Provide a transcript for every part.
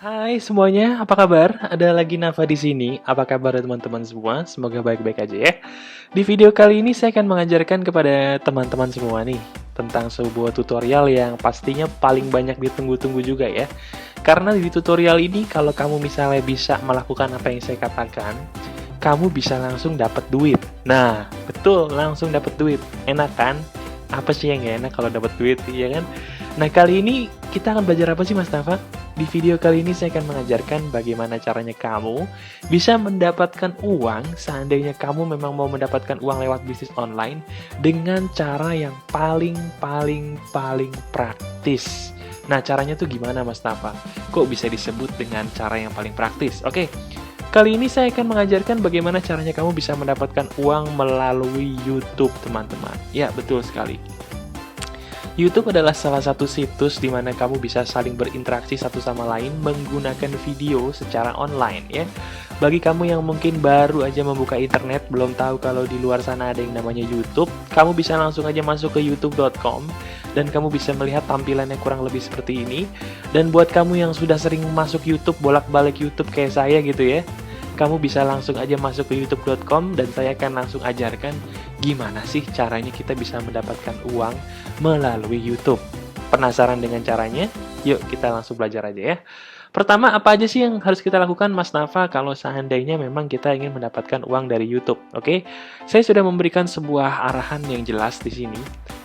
Hai semuanya, apa kabar? Ada lagi Nafa di sini. Apa kabar teman-teman semua? Semoga baik-baik aja ya. Di video kali ini saya akan mengajarkan kepada teman-teman semua nih tentang sebuah tutorial yang pastinya paling banyak ditunggu-tunggu juga ya. Karena di tutorial ini kalau kamu misalnya bisa melakukan apa yang saya katakan, kamu bisa langsung dapat duit. Nah, betul, langsung dapat duit. Enak kan? Apa sih yang gak enak kalau dapat duit, ya kan? Nah, kali ini kita akan belajar apa sih Mas Nafa? Di video kali ini saya akan mengajarkan bagaimana caranya kamu bisa mendapatkan uang seandainya kamu memang mau mendapatkan uang lewat bisnis online dengan cara yang paling praktis. Nah, caranya tuh gimana Mas Nafa? Kok bisa disebut dengan cara yang paling praktis? Oke, kali ini saya akan mengajarkan bagaimana caranya kamu bisa mendapatkan uang melalui YouTube, teman-teman. Ya, betul sekali. YouTube adalah salah satu situs di mana kamu bisa saling berinteraksi satu sama lain menggunakan video secara online ya. Bagi kamu yang mungkin baru aja membuka internet, belum tahu kalau di luar sana ada yang namanya YouTube, kamu bisa langsung aja masuk ke youtube.com dan kamu bisa melihat tampilannya kurang lebih seperti ini. Dan buat kamu yang sudah sering masuk YouTube, bolak-balik YouTube kayak saya gitu ya, kamu bisa langsung aja masuk ke youtube.com dan saya akan langsung ajarkan gimana sih caranya kita bisa mendapatkan uang melalui YouTube. Penasaran dengan caranya? Yuk kita langsung belajar aja ya. Pertama, apa aja sih yang harus kita lakukan Mas Nafa kalau seandainya memang kita ingin mendapatkan uang dari YouTube? Oke, saya sudah memberikan sebuah arahan yang jelas di sini.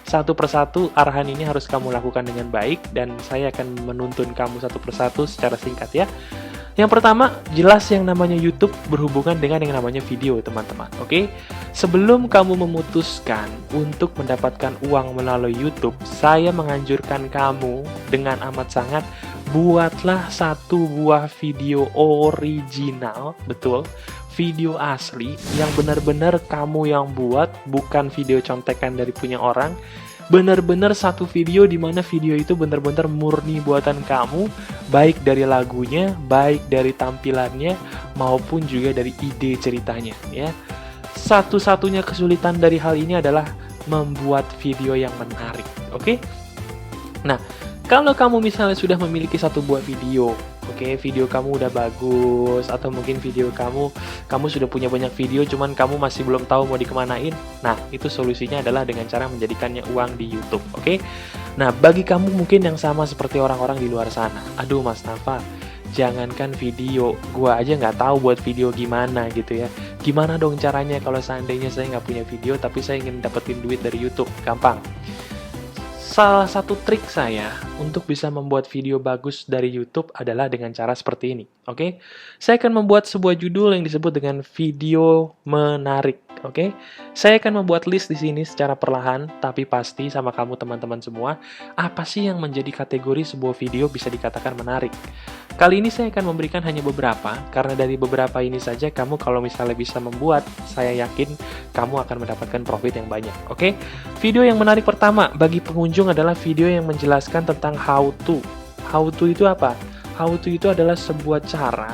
Satu persatu arahan ini harus kamu lakukan dengan baik dan saya akan menuntun kamu satu persatu secara singkat ya. Yang pertama, jelas yang namanya YouTube berhubungan dengan yang namanya video, teman-teman. Oke? Sebelum kamu memutuskan untuk mendapatkan uang melalui YouTube, saya menganjurkan kamu dengan amat sangat, buatlah satu buah video original, betul, video asli, yang benar-benar kamu yang buat, bukan video contekan dari punya orang, benar-benar satu video di mana video itu benar-benar murni buatan kamu, baik dari lagunya, baik dari tampilannya, maupun juga dari ide ceritanya ya. Satu-satunya kesulitan dari hal ini adalah membuat video yang menarik, oke? Nah, kalau kamu misalnya sudah memiliki satu buah video, oke, video kamu udah bagus, atau mungkin video kamu sudah punya banyak video, cuman kamu masih belum tahu mau dikemanain. Nah, itu solusinya adalah dengan cara menjadikannya uang di YouTube, oke? Nah, bagi kamu mungkin yang sama seperti orang-orang di luar sana, aduh Mas Nafa, jangankan video, gua aja nggak tahu buat video gimana gitu ya. Gimana dong caranya kalau seandainya saya nggak punya video, tapi saya ingin dapetin duit dari YouTube? Gampang. Salah satu trik saya untuk bisa membuat video bagus dari YouTube adalah dengan cara seperti ini, oke? Saya akan membuat sebuah judul yang disebut dengan video menarik, oke? Saya akan membuat list di sini secara perlahan, tapi pasti sama kamu teman-teman semua, apa sih yang menjadi kategori sebuah video bisa dikatakan menarik? Kali ini saya akan memberikan hanya beberapa, karena dari beberapa ini saja kamu kalau misalnya bisa membuat, saya yakin kamu akan mendapatkan profit yang banyak, oke? Video yang menarik pertama bagi pengunjung adalah video yang menjelaskan tentang how to. How to itu apa? How to itu adalah sebuah cara,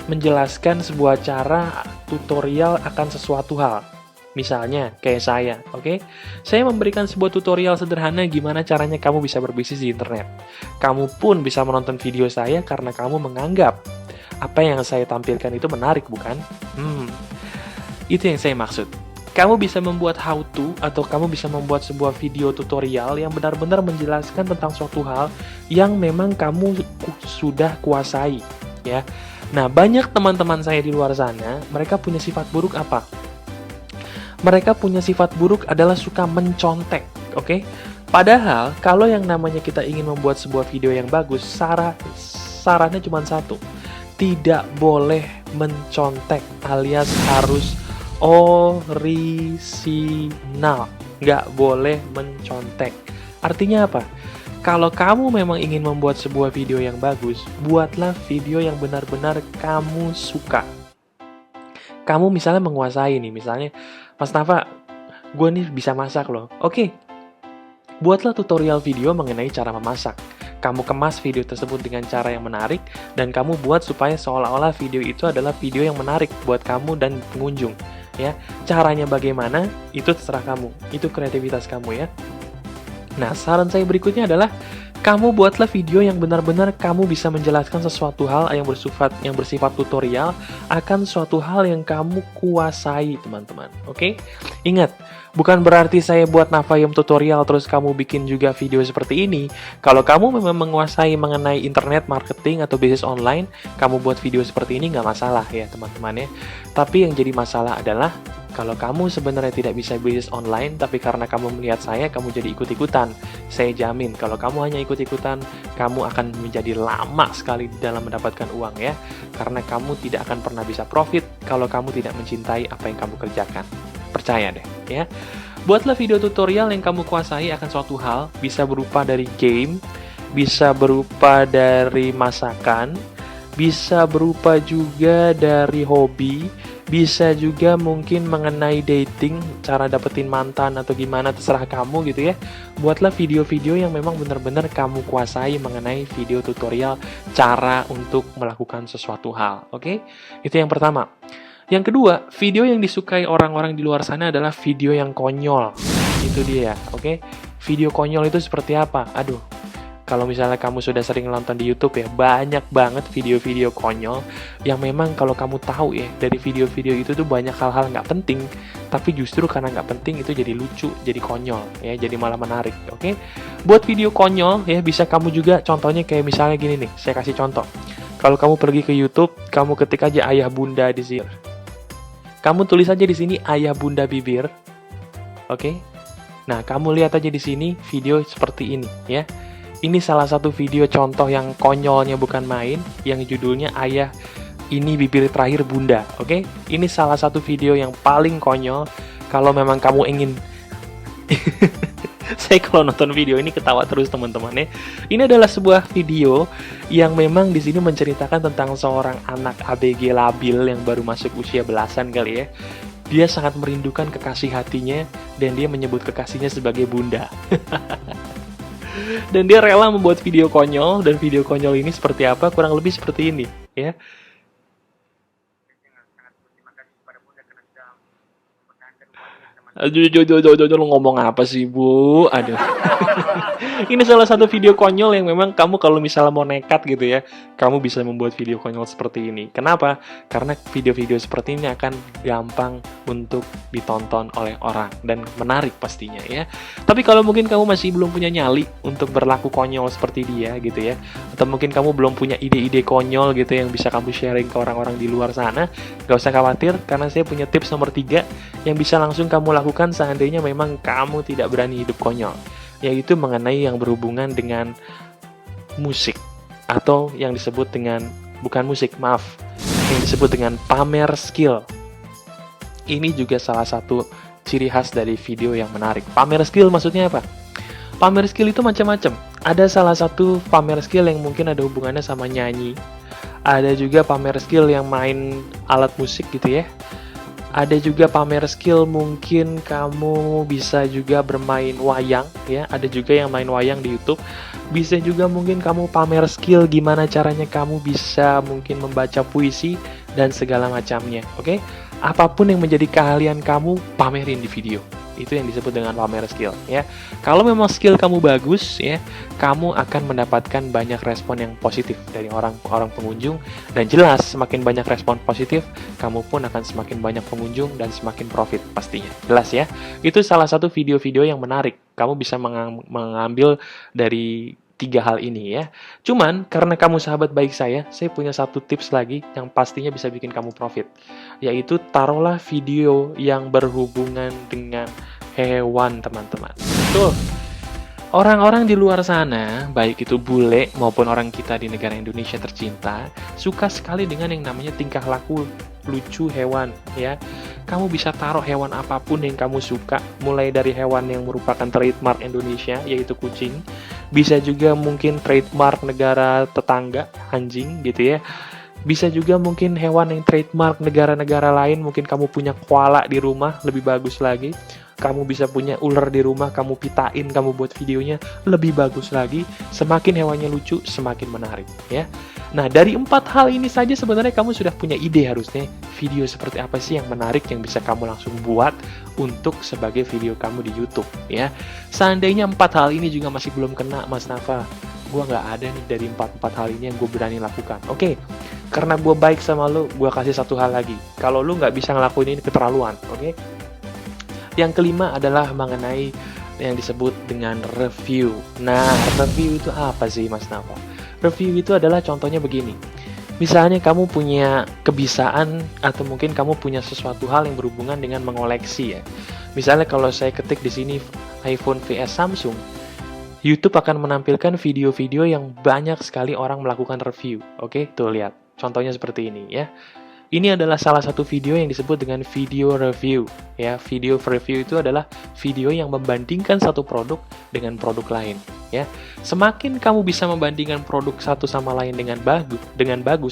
menjelaskan sebuah cara tutorial akan sesuatu hal. Misalnya, kayak saya, oke? Saya memberikan sebuah tutorial sederhana gimana caranya kamu bisa berbisnis di internet. Kamu pun bisa menonton video saya karena kamu menganggap apa yang saya tampilkan itu menarik, bukan? Itu yang saya maksud. Kamu bisa membuat how to atau kamu bisa membuat sebuah video tutorial yang benar-benar menjelaskan tentang suatu hal yang memang kamu sudah kuasai, ya. Nah, banyak teman-teman saya di luar sana, mereka punya sifat buruk apa? Mereka punya sifat buruk adalah suka mencontek, oke? Padahal, kalau yang namanya kita ingin membuat sebuah video yang bagus, sarannya cuma satu. Tidak boleh mencontek alias harus orisinal. Nggak boleh mencontek. Artinya apa? Kalau kamu memang ingin membuat sebuah video yang bagus, buatlah video yang benar-benar kamu suka. Kamu misalnya menguasai nih, misalnya, Mas Nafa, gue nih bisa masak loh. Oke, buatlah tutorial video mengenai cara memasak. Kamu kemas video tersebut dengan cara yang menarik, dan kamu buat supaya seolah-olah video itu adalah video yang menarik buat kamu dan pengunjung. Ya, caranya bagaimana, itu terserah kamu. Itu kreativitas kamu ya. Nah, saran saya berikutnya adalah Kamu buatlah video yang benar-benar kamu bisa menjelaskan sesuatu hal yang bersifat tutorial akan suatu hal yang kamu kuasai, teman-teman. Oke? Ingat, bukan berarti saya buat Navayom tutorial terus kamu bikin juga video seperti ini. Kalau kamu memang menguasai mengenai internet marketing atau bisnis online, kamu buat video seperti ini nggak masalah ya, teman-teman ya. Tapi yang jadi masalah adalah kalau kamu sebenarnya tidak bisa bisnis online, tapi karena kamu melihat saya, kamu jadi ikut-ikutan. Saya jamin, kalau kamu hanya ikut-ikutan, kamu akan menjadi lama sekali dalam mendapatkan uang ya. Karena kamu tidak akan pernah bisa profit kalau kamu tidak mencintai apa yang kamu kerjakan. Percaya deh, ya. Buatlah video tutorial yang kamu kuasai akan suatu hal, bisa berupa dari game, bisa berupa dari masakan, bisa berupa juga dari hobi, bisa juga mungkin mengenai dating, cara dapetin mantan atau gimana, terserah kamu gitu ya. Buatlah video-video yang memang benar-benar kamu kuasai mengenai video tutorial cara untuk melakukan sesuatu hal, oke? Itu yang pertama. Yang kedua, video yang disukai orang-orang di luar sana adalah video yang konyol. Itu dia, oke? Video konyol itu seperti apa? Aduh, kalau misalnya kamu sudah sering nonton di YouTube ya, banyak banget video-video konyol yang memang kalau kamu tahu ya, dari video-video itu tuh banyak hal-hal nggak penting, tapi justru karena nggak penting itu jadi lucu, jadi konyol ya, jadi malah menarik, oke? Buat video konyol ya, bisa kamu juga contohnya kayak misalnya gini nih, saya kasih contoh. Kalau kamu pergi ke YouTube, kamu ketik aja ayah bunda di sini. Kamu tulis aja di sini ayah bunda bibir, oke? Nah, kamu lihat aja di sini video seperti ini ya. Ini salah satu video contoh yang konyolnya bukan main, yang judulnya Ayah Ini Bibir Terakhir Bunda, oke? Ini salah satu video yang paling konyol. Kalau memang kamu ingin... Saya kalau nonton video ini ketawa terus teman-teman ya. Ini adalah sebuah video yang memang di sini menceritakan tentang seorang anak ABG labil yang baru masuk usia belasan kali ya. Dia sangat merindukan kekasih hatinya dan dia menyebut kekasihnya sebagai bunda. Dan dia rela membuat video konyol, dan video konyol ini seperti apa? Kurang lebih seperti ini, ya. Aduh, lo ngomong apa sih, Bu? Aduh. Ini salah satu video konyol yang memang kamu kalau misalnya mau nekat gitu ya, kamu bisa membuat video konyol seperti ini. Kenapa? Karena video-video seperti ini akan gampang untuk ditonton oleh orang dan menarik pastinya ya. Tapi kalau mungkin kamu masih belum punya nyali untuk berlaku konyol seperti dia gitu ya, atau mungkin kamu belum punya ide-ide konyol gitu yang bisa kamu sharing ke orang-orang di luar sana, gak usah khawatir karena saya punya tips nomor 3 yang bisa langsung kamu lakukan seandainya memang kamu tidak berani hidup konyol, yaitu mengenai yang berhubungan dengan musik atau yang disebut dengan yang disebut dengan pamer skill. Ini juga salah satu ciri khas dari video yang menarik. Pamer skill maksudnya apa? Pamer skill itu macam-macam. Ada salah satu pamer skill yang mungkin ada hubungannya sama nyanyi. Ada juga pamer skill yang main alat musik gitu ya. Ada juga pamer skill mungkin kamu bisa juga bermain wayang ya. Ada juga yang main wayang di YouTube. Bisa juga mungkin kamu pamer skill gimana caranya kamu bisa mungkin membaca puisi dan segala macamnya. Oke? Apapun yang menjadi keahlian kamu, pamerin di video. Itu yang disebut dengan pamer skill ya. Kalau memang skill kamu bagus ya, kamu akan mendapatkan banyak respon yang positif dari orang pengunjung, dan jelas semakin banyak respon positif, kamu pun akan semakin banyak pengunjung dan semakin profit pastinya. Jelas ya. Itu salah satu video-video yang menarik. Kamu bisa mengambil dari 3 hal ini ya. Cuman karena kamu sahabat baik saya punya satu tips lagi yang pastinya bisa bikin kamu profit. Yaitu taruhlah video yang berhubungan dengan hewan, teman-teman. Tuh. Orang-orang di luar sana, baik itu bule maupun orang kita di negara Indonesia tercinta, suka sekali dengan yang namanya tingkah laku lucu hewan ya. Kamu bisa taruh hewan apapun yang kamu suka, mulai dari hewan yang merupakan trademark Indonesia yaitu kucing, bisa juga mungkin trademark negara tetangga, anjing gitu ya. Bisa juga mungkin hewan yang trademark negara-negara lain, mungkin kamu punya koala di rumah, lebih bagus lagi. Kamu bisa punya ular di rumah, kamu pitain, kamu buat videonya, lebih bagus lagi. Semakin hewannya lucu, semakin menarik ya. Nah, dari 4 hal ini saja sebenarnya kamu sudah punya ide harusnya video seperti apa sih yang menarik yang bisa kamu langsung buat untuk sebagai video kamu di YouTube ya. Seandainya 4 hal ini juga masih belum kena Mas Nafa, gue nggak ada nih dari empat hal ini yang gue berani lakukan. Oke, karena gue baik sama lo, gue kasih satu hal lagi. Kalau lo nggak bisa ngelakuin ini, keterlaluan. Oke. Yang kelima adalah mengenai yang disebut dengan review. Nah, review itu apa sih, Mas Nafa? Review itu adalah contohnya begini. Misalnya kamu punya kebiasaan atau mungkin kamu punya sesuatu hal yang berhubungan dengan mengoleksi ya. Misalnya kalau saya ketik di sini iPhone vs Samsung, YouTube akan menampilkan video-video yang banyak sekali orang melakukan review. Oke, tuh lihat. Contohnya seperti ini ya. Ini adalah salah satu video yang disebut dengan video review. Ya, video review itu adalah video yang membandingkan satu produk dengan produk lain. Ya, semakin kamu bisa membandingkan produk satu sama lain dengan bagus,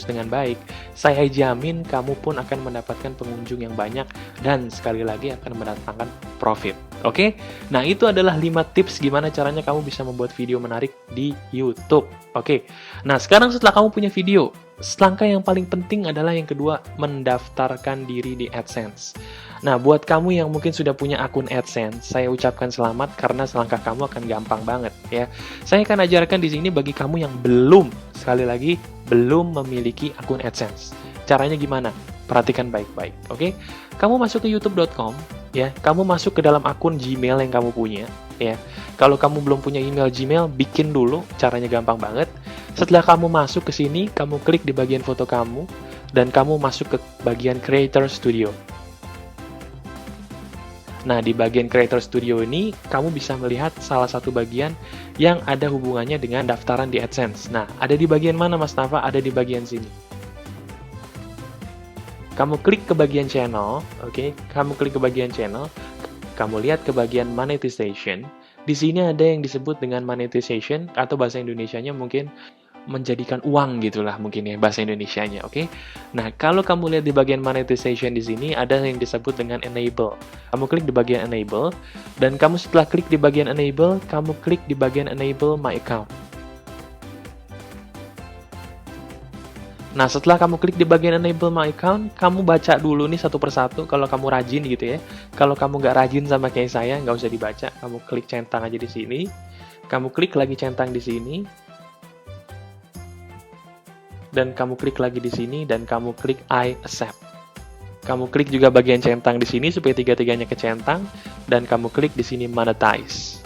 dengan baik, saya jamin kamu pun akan mendapatkan pengunjung yang banyak dan sekali lagi akan mendatangkan profit. Oke? Nah, itu adalah 5 tips gimana caranya kamu bisa membuat video menarik di YouTube. Oke. Nah, sekarang setelah kamu punya video, langkah yang paling penting adalah yang kedua, mendaftarkan diri di AdSense. Nah, buat kamu yang mungkin sudah punya akun AdSense, saya ucapkan selamat karena selangkah kamu akan gampang banget ya. Saya akan ajarkan di sini bagi kamu yang belum, sekali lagi, belum memiliki akun AdSense. Caranya gimana? Perhatikan baik-baik, oke? Kamu masuk ke youtube.com ya, kamu masuk ke dalam akun Gmail yang kamu punya ya. Kalau kamu belum punya email Gmail, bikin dulu, caranya gampang banget. Setelah kamu masuk ke sini, kamu klik di bagian foto kamu dan kamu masuk ke bagian Creator Studio. Nah, di bagian Creator Studio ini, kamu bisa melihat salah satu bagian yang ada hubungannya dengan daftaran di AdSense. Nah, ada di bagian mana, Mas Nafa? Ada di bagian sini. Kamu klik ke bagian channel, oke? Kamu klik ke bagian channel, kamu lihat ke bagian monetization. Di sini ada yang disebut dengan monetization, atau bahasa Indonesianya mungkin menjadikan uang gitulah mungkin ya bahasa Indonesianya, oke? Nah, kalau kamu lihat di bagian monetization di sini ada yang disebut dengan enable. Kamu klik di bagian enable dan kamu setelah klik di bagian enable, kamu klik di bagian enable my account. Nah, setelah kamu klik di bagian enable my account, kamu baca dulu nih satu persatu kalau kamu rajin gitu ya. Kalau kamu nggak rajin sama kayak saya, nggak usah dibaca. Kamu klik centang aja di sini. Kamu klik lagi centang di sini. Dan kamu klik lagi di sini dan kamu klik I accept. Kamu klik juga bagian centang di sini supaya tiga-tiganya kecentang dan kamu klik di sini monetize.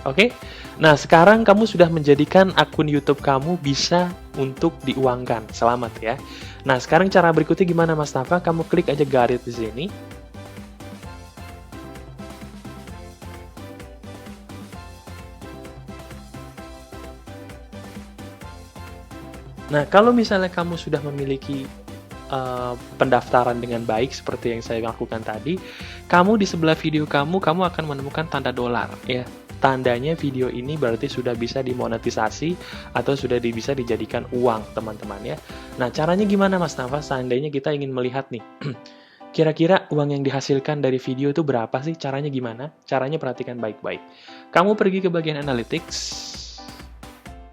Oke? Nah, sekarang kamu sudah menjadikan akun YouTube kamu bisa untuk diuangkan. Selamat ya. Nah, sekarang cara berikutnya gimana, Mas Nafa? Kamu klik aja got it di sini. Nah, kalau misalnya kamu sudah memiliki pendaftaran dengan baik seperti yang saya lakukan tadi, kamu di sebelah video kamu akan menemukan tanda dolar ya. Tandanya video ini berarti sudah bisa dimonetisasi atau sudah bisa dijadikan uang, teman-teman ya. Nah, caranya gimana, Mas Nafa? Seandainya kita ingin melihat nih, kira-kira uang yang dihasilkan dari video itu berapa sih? Caranya gimana? Caranya perhatikan baik-baik. Kamu pergi ke bagian analytics.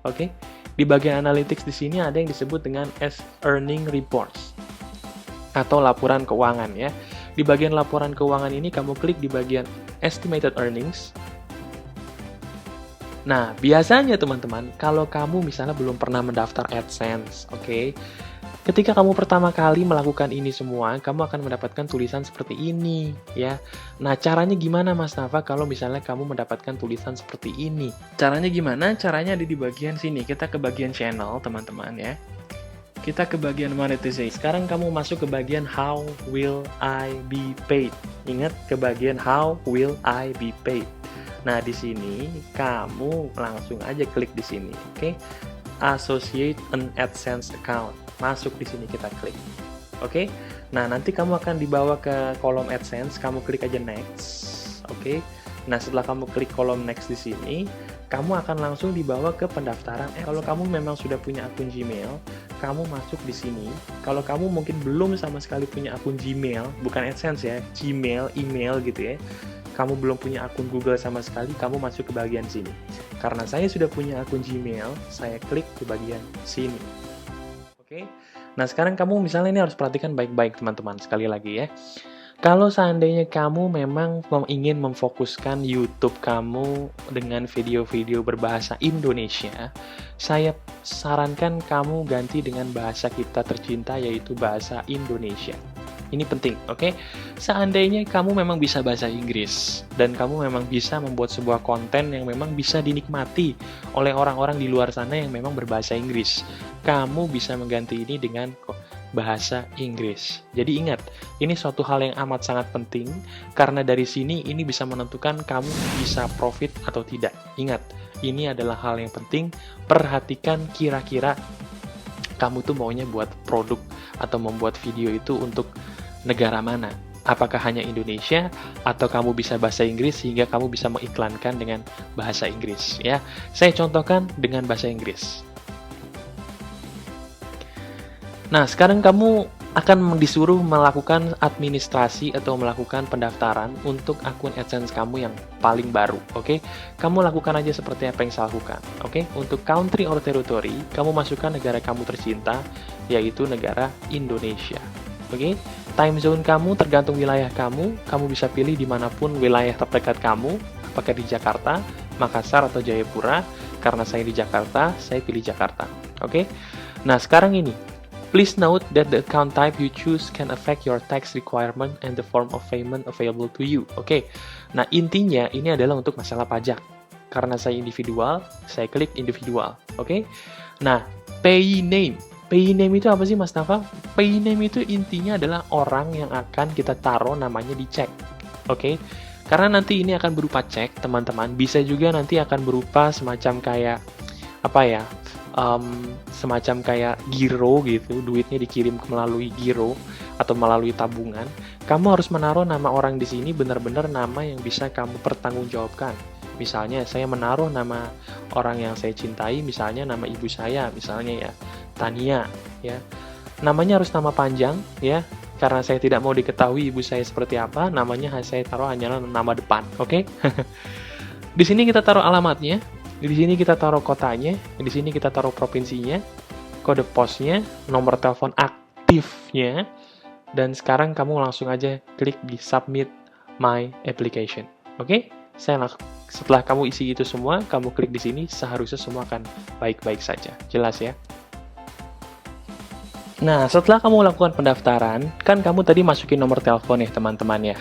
Oke. Di bagian analytics di sini ada yang disebut dengan as earning reports atau laporan keuangan ya. Di bagian laporan keuangan ini kamu klik di bagian estimated earnings. Nah, biasanya teman-teman, kalau kamu misalnya belum pernah mendaftar AdSense, oke? Ketika kamu pertama kali melakukan ini semua, kamu akan mendapatkan tulisan seperti ini, ya. Nah, caranya gimana, Mas Nafa, kalau misalnya kamu mendapatkan tulisan seperti ini? Caranya gimana? Caranya ada di bagian sini. Kita ke bagian channel, teman-teman, ya. Kita ke bagian monetization. Sekarang kamu masuk ke bagian how will I be paid. Ingat, ke bagian how will I be paid. Nah, di sini kamu langsung aja klik di sini, oke? Associate an AdSense account. Masuk di sini kita klik. Oke? Nah, nanti kamu akan dibawa ke kolom AdSense, kamu klik aja next. Oke? Nah, setelah kamu klik kolom next di sini, kamu akan langsung dibawa ke pendaftaran. Kalau kamu memang sudah punya akun Gmail, kamu masuk di sini. Kalau kamu mungkin belum sama sekali punya akun Gmail, bukan AdSense ya, Gmail, email gitu ya. Kamu belum punya akun Google sama sekali, kamu masuk ke bagian sini. Karena saya sudah punya akun Gmail, saya klik ke bagian sini. Oke? Nah, sekarang kamu misalnya ini harus perhatikan baik-baik teman-teman, sekali lagi ya. Kalau seandainya kamu memang ingin memfokuskan YouTube kamu dengan video-video berbahasa Indonesia, saya sarankan kamu ganti dengan bahasa kita tercinta, yaitu bahasa Indonesia. Ini penting, oke? Seandainya kamu memang bisa bahasa Inggris, dan kamu memang bisa membuat sebuah konten yang memang bisa dinikmati oleh orang-orang di luar sana yang memang berbahasa Inggris, kamu bisa mengganti ini dengan bahasa Inggris. Jadi ingat, ini suatu hal yang amat sangat penting, karena dari sini ini bisa menentukan kamu bisa profit atau tidak. Ingat, ini adalah hal yang penting, perhatikan kira-kira kamu tuh maunya buat produk atau membuat video itu untuk negara mana. Apakah hanya Indonesia, atau kamu bisa bahasa Inggris sehingga kamu bisa mengiklankan dengan bahasa Inggris, ya. Saya contohkan dengan bahasa Inggris. Nah, sekarang kamu akan disuruh melakukan administrasi atau melakukan pendaftaran untuk akun AdSense kamu yang paling baru, oke? Kamu lakukan aja seperti apa yang saya lakukan, oke? Untuk country or territory, kamu masukkan negara kamu tercinta, yaitu negara Indonesia, oke? Time zone kamu tergantung wilayah kamu bisa pilih dimanapun wilayah terdekat kamu, apakah di Jakarta, Makassar, atau Jayapura. Karena saya di Jakarta, saya pilih Jakarta, oke? Nah, sekarang ini, please note that the account type you choose can affect your tax requirement and the form of payment available to you. Oke, nah intinya ini adalah untuk masalah pajak. Karena saya individual, saya klik individual. Oke, nah pay name. Pay name itu apa sih Mas Nafa? Pay name itu intinya adalah orang yang akan kita taruh namanya di cek. Oke, karena nanti ini akan berupa cek, teman-teman. Bisa juga nanti akan berupa semacam kayak apa ya? Semacam kayak giro gitu, duitnya dikirim melalui giro atau melalui tabungan. Kamu harus menaruh nama orang di sini benar-benar nama yang bisa kamu pertanggungjawabkan. Misalnya saya menaruh nama orang yang saya cintai, misalnya nama ibu saya, misalnya ya Tania, ya. Namanya harus nama panjang, ya. Karena saya tidak mau diketahui ibu saya seperti apa, namanya saya taruh hanyalah nama depan, oke? Di sini kita taruh alamatnya. Di sini kita taruh kotanya, di sini kita taruh provinsinya, kode posnya, nomor telepon aktifnya, dan sekarang kamu langsung aja klik di submit my application. Oke? Setelah kamu isi itu semua, kamu klik di sini, seharusnya semua akan baik-baik saja. Jelas ya? Nah, setelah kamu lakukan pendaftaran, kan kamu tadi masukin nomor telepon ya teman-teman ya.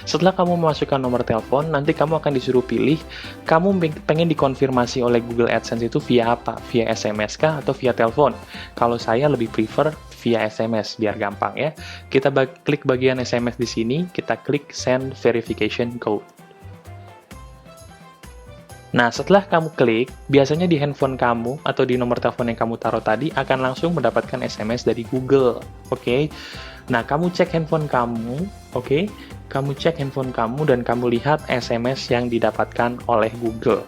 Setelah kamu memasukkan nomor telepon, nanti kamu akan disuruh pilih, kamu pengen dikonfirmasi oleh Google AdSense itu via apa? Via SMS kah atau via telepon? Kalau saya lebih prefer via SMS, biar gampang ya. Kita klik bagian SMS di sini, kita klik Send Verification Code. Nah, setelah kamu klik, biasanya di handphone kamu atau di nomor telepon yang kamu taruh tadi akan langsung mendapatkan SMS dari Google, oke? Nah, kamu cek handphone kamu, oke? Kamu cek handphone kamu dan kamu lihat SMS yang didapatkan oleh Google.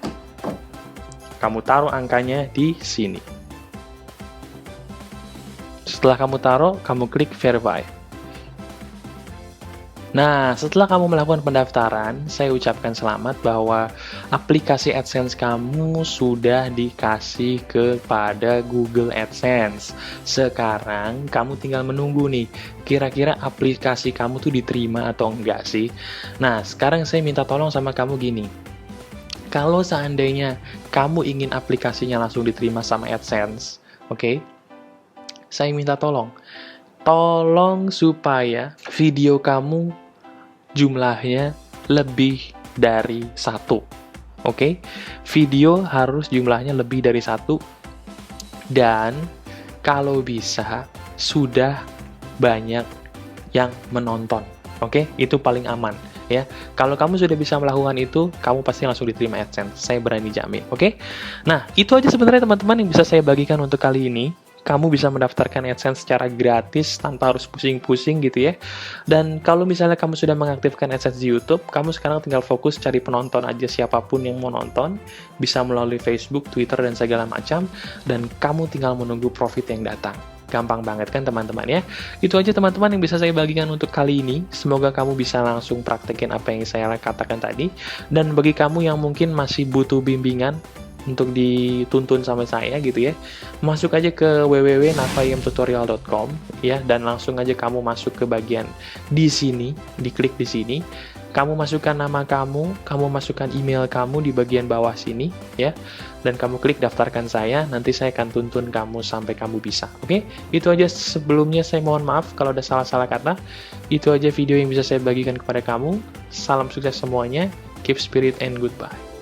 Kamu taruh angkanya di sini. Setelah kamu taruh, kamu klik Verify. Nah, setelah kamu melakukan pendaftaran, saya ucapkan selamat bahwa aplikasi AdSense kamu sudah dikasih kepada Google AdSense. Sekarang, kamu tinggal menunggu nih, kira-kira aplikasi kamu tuh diterima atau enggak sih? Nah, sekarang saya minta tolong sama kamu gini. Kalau seandainya kamu ingin aplikasinya langsung diterima sama AdSense, oke? Saya minta tolong supaya video kamu jumlahnya lebih dari 1. Oke? Video harus jumlahnya lebih dari 1 dan kalau bisa sudah banyak yang menonton. Oke? Itu paling aman ya. Kalau kamu sudah bisa melakukan itu, kamu pasti langsung diterima AdSense. Saya berani jamin. Oke? Nah, itu aja sebenarnya teman-teman yang bisa saya bagikan untuk kali ini. Kamu bisa mendaftarkan AdSense secara gratis tanpa harus pusing-pusing gitu ya. Dan kalau misalnya kamu sudah mengaktifkan AdSense di YouTube, kamu sekarang tinggal fokus cari penonton aja, siapapun yang mau nonton, bisa melalui Facebook, Twitter, dan segala macam, dan kamu tinggal menunggu profit yang datang. Gampang banget kan teman-teman ya. Itu aja teman-teman yang bisa saya bagikan untuk kali ini. Semoga kamu bisa langsung praktekin apa yang saya katakan tadi. Dan bagi kamu yang mungkin masih butuh bimbingan, untuk dituntun sama saya gitu ya, masuk aja ke www.nafayemtutorial.com ya, dan langsung aja kamu masuk ke bagian di sini, diklik di sini, kamu masukkan nama kamu masukkan email kamu di bagian bawah sini ya, dan kamu klik daftarkan saya, nanti saya akan tuntun kamu sampai kamu bisa. Oke, itu aja. Sebelumnya saya mohon maaf kalau ada salah-salah kata. Itu aja video yang bisa saya bagikan kepada kamu. Salam sukses semuanya, keep spirit and goodbye.